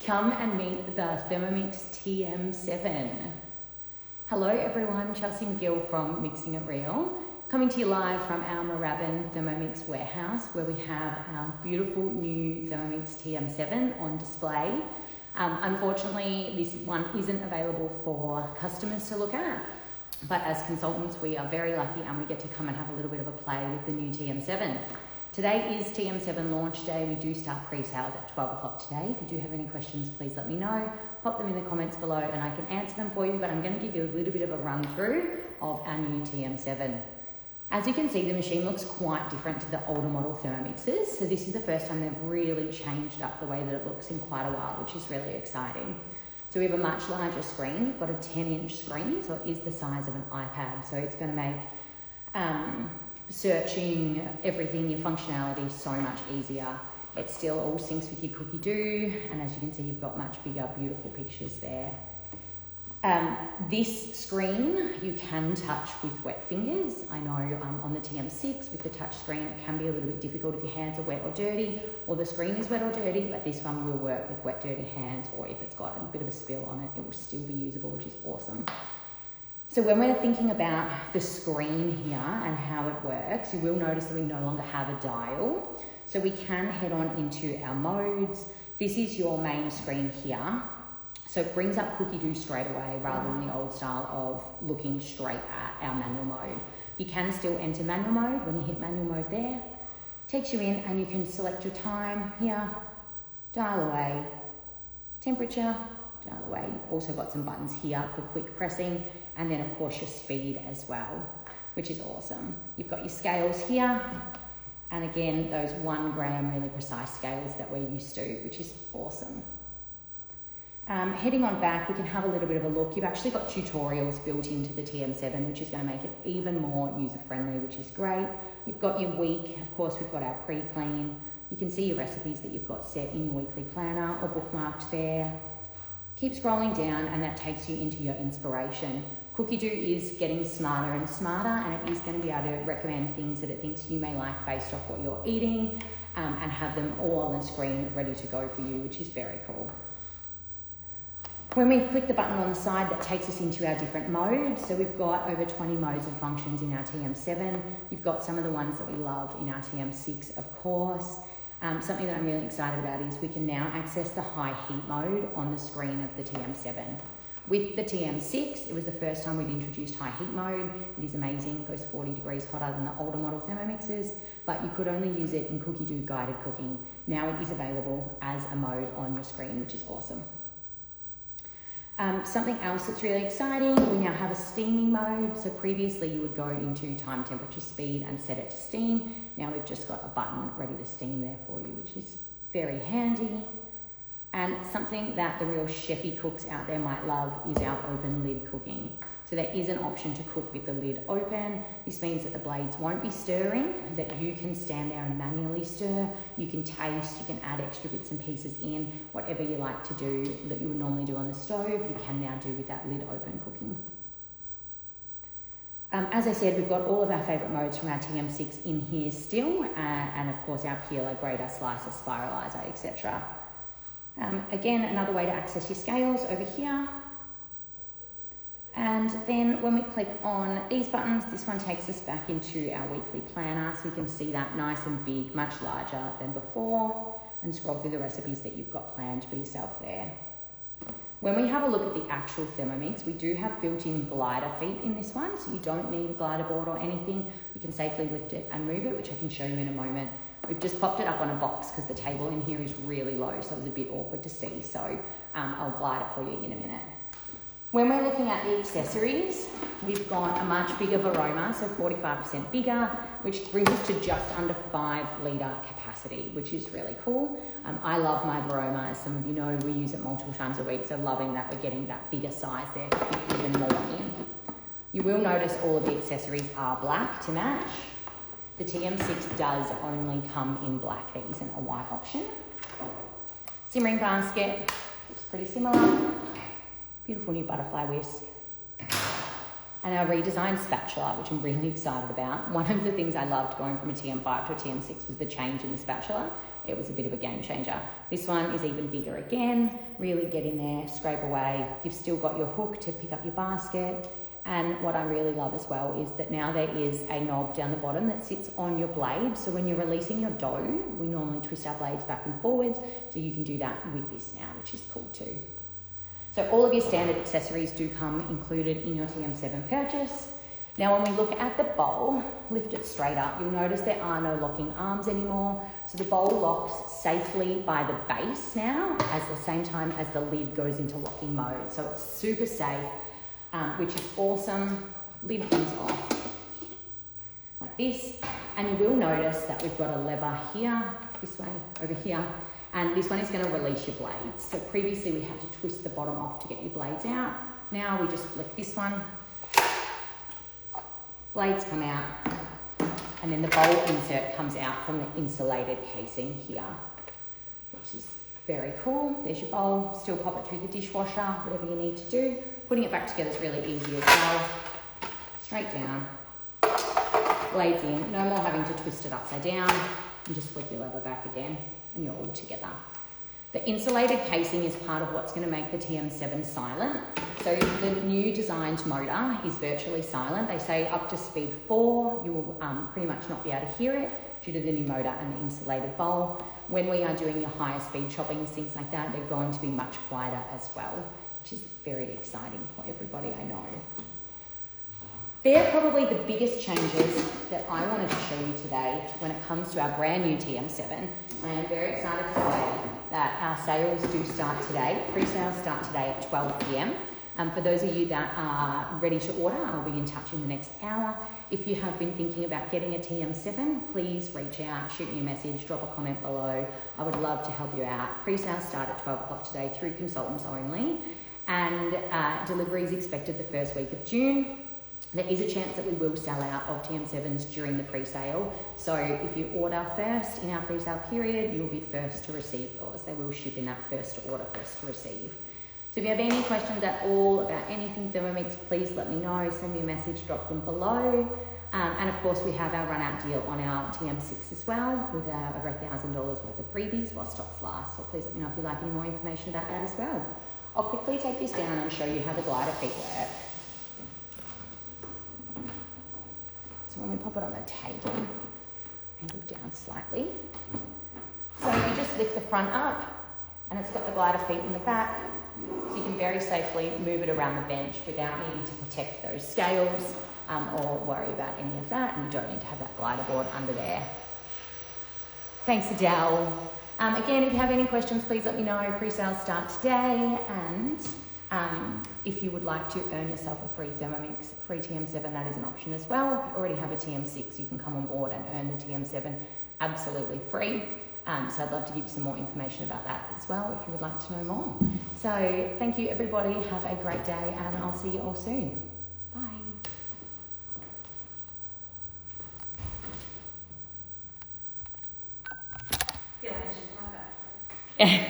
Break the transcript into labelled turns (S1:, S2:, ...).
S1: Come and meet the Thermomix TM7. Hello everyone, Chelsea McGill from Mixing It Real, coming to you live from our Moorabbin Thermomix warehouse where we have our beautiful new Thermomix TM7 on display. Unfortunately, this one isn't available for customers to look at, but as consultants we are very lucky and we get to come and have a little bit of a play with the new TM7. Today is TM7 launch day. We do start pre-sales at 12 o'clock today. If you do have any questions, please let me know. Pop them in the comments below and I can answer them for you, but I'm going to give you a little bit of a run through of our new TM7. As you can see, the machine looks quite different to the older model Thermomixes. So this is the first time they've really changed up the way that it looks in quite a while, which is really exciting. So we have a much larger screen. We've got a 10-inch screen, so it is the size of an iPad. So it's going to make searching, everything, your functionality so much easier. It still all syncs with your cookie dough, and as you can see, you've got much bigger, beautiful pictures there. This screen you can touch with wet fingers. I know on the TM6 with the touch screen it can be a little bit difficult if your hands are wet or dirty, or the screen is wet or dirty, but this one will work with wet, dirty hands, or if it's got a bit of a spill on it, it will still be usable, which is awesome. So when we're thinking about the screen here and how it works, you will notice that we no longer have a dial. So we can head on into our modes. This is your main screen here. So it brings up cookie dough straight away rather than the old style of looking straight at our manual mode. You can still enter manual mode when you hit manual mode there. Takes you in and you can select your time here, dial away, temperature, dial away. You've also got some buttons here for quick pressing, and then of course your speed as well, which is awesome. You've got your scales here, and again, those 1 gram really precise scales that we're used to, which is awesome. Heading on back, we can have a little bit of a look. You've actually got tutorials built into the TM7, which is going to make it even more user-friendly, which is great. You've got your week, of course, we've got our pre-clean. You can see your recipes that you've got set in your weekly planner or bookmarked there. Keep scrolling down and that takes you into your inspiration. Cookie dough is getting smarter and smarter, and it is going to be able to recommend things that it thinks you may like based off what you're eating, and have them all on the screen ready to go for you, which is very cool. When we click the button on the side, that takes us into our different modes. So we've got over 20 modes and functions in our TM7. You've got some of the ones that we love in our TM6, of course. Something that I'm really excited about is we can now access the high heat mode on the screen of the TM7. With the TM6, it was the first time we'd introduced high heat mode. It is amazing, it goes 40 degrees hotter than the older model Thermomixes, but you could only use it in cookie dough guided cooking. Now it is available as a mode on your screen, which is awesome. Something else that's really exciting, we now have a steaming mode. So previously you would go into time, temperature, speed and set it to steam. Now we've just got a button ready to steam there for you, which is very handy. And something that the real chefy cooks out there might love is our open lid cooking. So there is an option to cook with the lid open. This means that the blades won't be stirring, that you can stand there and manually stir. You can taste, you can add extra bits and pieces in, whatever you like to do that you would normally do on the stove, you can now do with that lid open cooking. As I said, we've got all of our favourite modes from our TM6 in here still, and of course our peeler, grater, slicer, spiralizer, etc. Again, another way to access your scales over here. And then when we click on these buttons, this one takes us back into our weekly planner, so you can see that nice and big, much larger than before, and scroll through the recipes that you've got planned for yourself there. When we have a look at the actual Thermomix, we do have built-in glider feet in this one, so you don't need a glider board or anything. You can safely lift it and move it, which I can show you in a moment. We've just popped it up on a box because the table in here is really low, so it was a bit awkward to see, so I'll glide it for you in a minute. When we're looking at the accessories, we've got a much bigger varoma, so 45% bigger, which brings us to just under 5 litre capacity, which is really cool. I love my varoma, as some of you know, we use it multiple times a week, so loving that we're getting that bigger size there to fit even more in. You will notice all of the accessories are black to match. The TM6 does only come in black, there isn't a white option. Simmering basket, looks pretty similar. Beautiful new butterfly whisk. and our redesigned spatula, which I'm really excited about. One of the things I loved going from a TM5 to a TM6 was the change in the spatula. It was a bit of a game changer. This one is even bigger again. Really get in there, scrape away. You've still got your hook to pick up your basket. And what I really love as well is that now there is a knob down the bottom that sits on your blade. So when you're releasing your dough, we normally twist our blades back and forwards. So you can do that with this now, which is cool too. So all of your standard accessories do come included in your TM7 purchase. Now when we look at the bowl, lift it straight up, you'll notice there are no locking arms anymore. So the bowl locks safely by the base now, at the same time as the lid goes into locking mode. So it's super safe, which is awesome. Lid comes off like this. And you will notice that we've got a lever here, this way, over here. And this one is going to release your blades. So previously we had to twist the bottom off to get your blades out. Now we just flick this one. Blades come out, and then the bowl insert comes out from the insulated casing here, which is very cool. There's your bowl. Still pop it through the dishwasher, whatever you need to do. Putting it back together is really easy as well. Straight down, blades in. No more having to twist it upside down, and just flick your lever back again, and you're all together. The insulated casing is part of what's going to make the TM7 silent. So the new designed motor is virtually silent. They say up to speed 4, you will pretty much not be able to hear it due to the new motor and the insulated bowl. When we are doing your higher speed choppings, things like that, they're going to be much quieter as well, which is very exciting for everybody, I know. They're probably the biggest changes that I wanted to show you today when it comes to our brand new TM7. I am very excited to say that our sales do start today. Pre-sales start today at 12 p.m. For those of you that are ready to order, I'll be in touch in the next hour. If you have been thinking about getting a TM7, please reach out, shoot me a message, drop a comment below. I would love to help you out. Pre-sales start at 12 o'clock today through consultants only, and delivery is expected the first week of June. There is a chance that we will sell out of TM7s during the pre-sale. So if you order first in our pre-sale period, you'll be first to receive yours. They will ship in that first to order, first to receive. So if you have any questions at all about anything Thermomix, please let me know. Send me a message, drop them below. And of course, we have our run-out deal on our TM6 as well, with over $1,000 worth of freebies while stocks last. So please let me know if you'd like any more information about that as well. I'll quickly take this down and show you how the glider feet work. So when we pop it on the table, angle down slightly. So you just lift the front up, and it's got the glider feet in the back, so you can very safely move it around the bench without needing to protect those scales or worry about any of that, and you don't need to have that glider board under there. Thanks, Adele. Again, if you have any questions, please let me know. Pre-sales start today, and if you would like to earn yourself a free Thermomix, free TM7, that is an option as well. If you already have a TM6, you can come on board and earn the TM7 absolutely free. So I'd love to give you some more information about that as well if you would like to know more. So thank you, everybody. Have a great day, and I'll see you all soon. Bye.
S2: I feel like I should have that.